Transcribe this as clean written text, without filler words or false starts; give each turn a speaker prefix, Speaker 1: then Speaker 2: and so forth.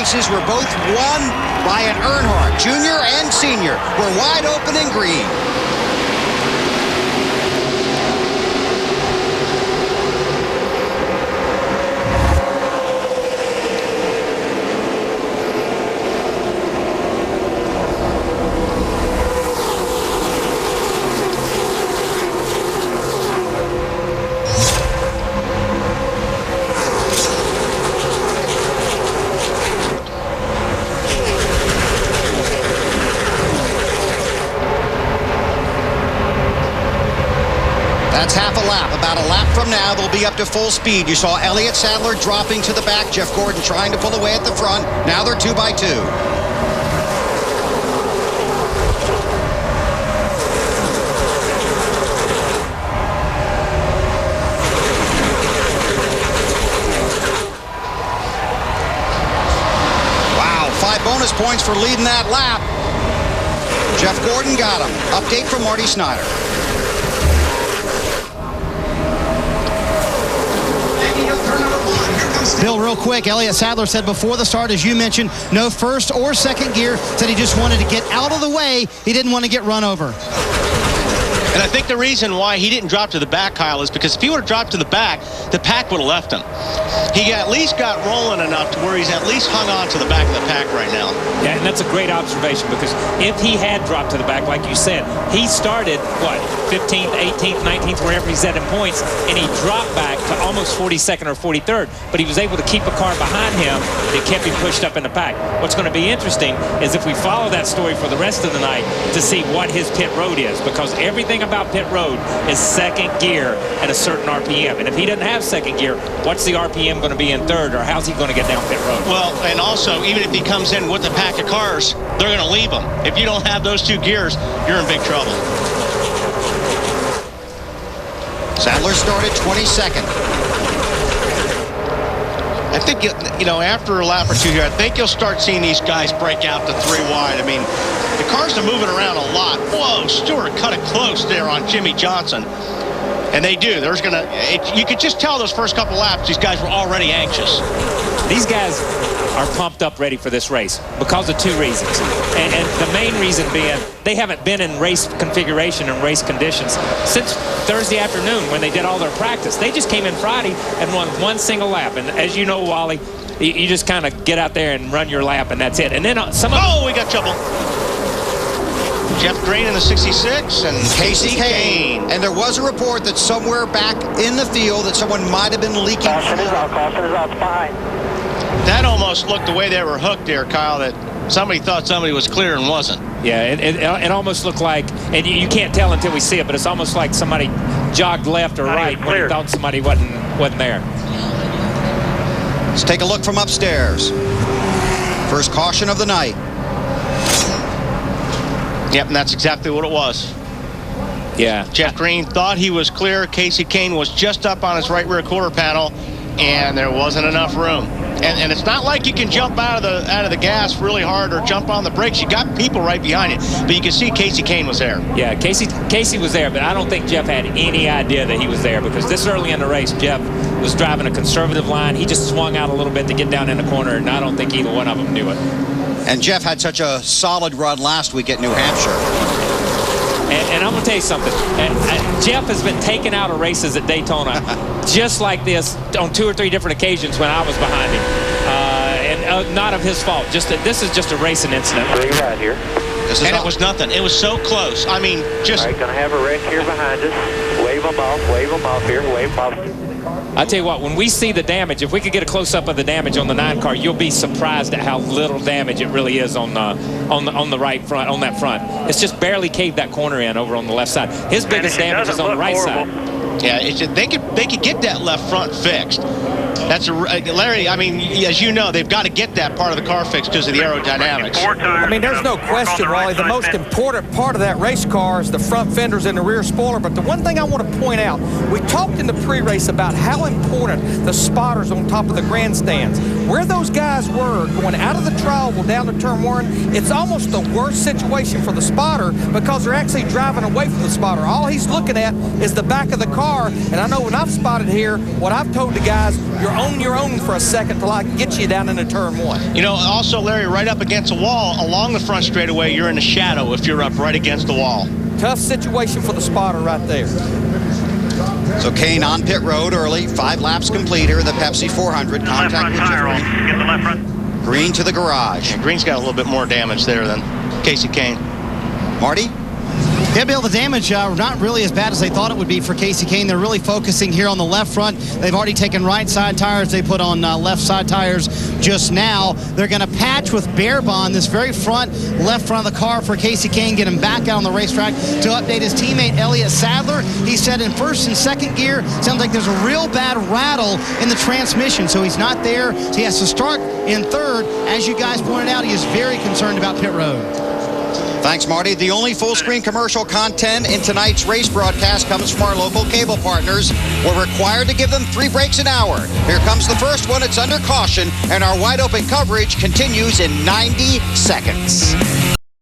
Speaker 1: races were both won by an Earnhardt. Junior and senior were wide open in green. That's half a lap. About a lap from now, they'll be up to full speed. You saw Elliott Sadler dropping to the back. Jeff Gordon trying to pull away at the front. Now they're 2 by 2. Wow, 5 bonus points for leading that lap. Jeff Gordon got him. Update from Marty Snyder.
Speaker 2: Bill, real quick, Elliott Sadler said before the start, as you mentioned, no first or second gear, said he just wanted to get out of the way. He didn't want to get run over.
Speaker 3: And I think the reason why he didn't drop to the back, Kyle, is because if he would have dropped to the back, the pack would have left him. He at least got rolling enough to where he's at least hung on to the back of the pack right now.
Speaker 4: Yeah, and that's a great observation, because if he had dropped to the back, like you said, he started, what, 15th, 18th, 19th, wherever he's at in points, and he dropped back to almost 42nd or 43rd, but he was able to keep a car behind him that kept him pushed up in the pack. What's going to be interesting is if we follow that story for the rest of the night to see what his pit road is, because everything about pit road is second gear at a certain RPM, and if he doesn't have second gear, what's the RPM going to be in third, or how's he going to get down pit road?
Speaker 3: Well, and also, even if he comes in with a pack of cars, they're going to leave him. If you don't have those 2 gears, you're in big trouble.
Speaker 1: Sadler started 22nd.
Speaker 3: I think, you know, after a lap or 2 here, I think you'll start seeing these guys break out to 3 wide. I mean, the cars are moving around a lot. Whoa, Stewart cut it close there on Jimmy Johnson. And they do. There's going to, you could just tell those first couple laps, these guys were already anxious.
Speaker 4: These guys are pumped up ready for this race because of 2 reasons. And the main reason being they haven't been in race configuration and race conditions since Thursday afternoon when they did all their practice. They just came in Friday and won 1 single lap. And as you know, Wally, you just kind of get out there and run your lap, and that's it. And then
Speaker 3: we got trouble. Jeff Green in the 66 and
Speaker 1: Kasey Kahne. And there was a report that somewhere back in the field that someone might have been leaking.
Speaker 5: Caution is off, behind.
Speaker 3: That almost looked the way they were hooked there, Kyle, that somebody thought somebody was clear and wasn't.
Speaker 4: Yeah, it almost looked like, and you can't tell until we see it, but it's almost like somebody jogged left or right when he thought somebody wasn't there.
Speaker 1: Let's take a look from upstairs. First caution of the night.
Speaker 3: Yep, and that's exactly what it was.
Speaker 4: Yeah.
Speaker 3: Jeff Green thought he was clear. Kasey Kahne was just up on his right rear quarter panel, and there wasn't enough room. And it's not like you can jump out of the gas really hard or jump on the brakes. You got people right behind you, but you can see Kasey Kahne was there.
Speaker 4: Yeah, Kasey was there, but I don't think Jeff had any idea that he was there, because this early in the race, Jeff was driving a conservative line. He just swung out a little bit to get down in the corner, and I don't think either one of them knew it.
Speaker 1: And Jeff had such a solid run last week at New Hampshire.
Speaker 4: And I'm going to tell you something. Jeff has been taken out of races at Daytona just like this on 2 or 3 different occasions when I was behind him. And not of his fault. This is just a racing incident.
Speaker 5: Bring it right here.
Speaker 3: And it was nothing. It was so close. I mean, just...
Speaker 5: All right, going to have a wreck here behind us. Wave them off here. Wave them off.
Speaker 4: I tell you what, when we see the damage, if we could get a close-up of the damage on the 9 car, you'll be surprised at how little damage it really is on the right front, on that front. It's just barely caved that corner in over on the left side. His biggest damage is on the right side.
Speaker 3: Yeah, they could get that left front fixed. That's Larry. I mean, as you know, they've got to get that part of the car fixed because of the aerodynamics.
Speaker 6: I mean, there's no question, Wally. The most important part of that race car is the front fenders and the rear spoiler. But the one thing I want to point out, we talked in the pre-race about how important the spotters on top of the grandstands. Where those guys were going out of the trioval down to turn 1, it's almost the worst situation for the spotter because they're actually driving away from the spotter. All he's looking at is the back of the car, and I know when I've spotted here, what I've told the guys, you're on your own for a second till I can get you down into turn 1.
Speaker 3: You know, also, Larry, right up against the wall, along the front straightaway, you're in the shadow if you're up right against the wall.
Speaker 6: Tough situation for the spotter right there.
Speaker 1: So Kahne on pit road early, 5 laps complete here in the Pepsi 400. Contact with Jeff Green.
Speaker 5: Get the left front.
Speaker 1: Green to the garage.
Speaker 3: Yeah, Green's got a little bit more damage there than Kasey Kahne.
Speaker 1: Marty?
Speaker 2: Yeah, Bill, the damage not really as bad as they thought it would be for Kasey Kahne. They're really focusing here on the left front. They've already taken right side tires. They put on left side tires just now. They're going to patch with bare bond this very left front of the car for Kasey Kahne, get him back out on the racetrack to update his teammate Elliott Sadler. He said in first and second gear, sounds like there's a real bad rattle in the transmission, so he's not there. So he has to start in third. As you guys pointed out, he is very concerned about pit road.
Speaker 1: Thanks, Marty. The only full-screen commercial content in tonight's race broadcast comes from our local cable partners. We're required to give them 3 breaks an hour. Here comes the first one. It's under caution, and our wide-open coverage continues in 90 seconds.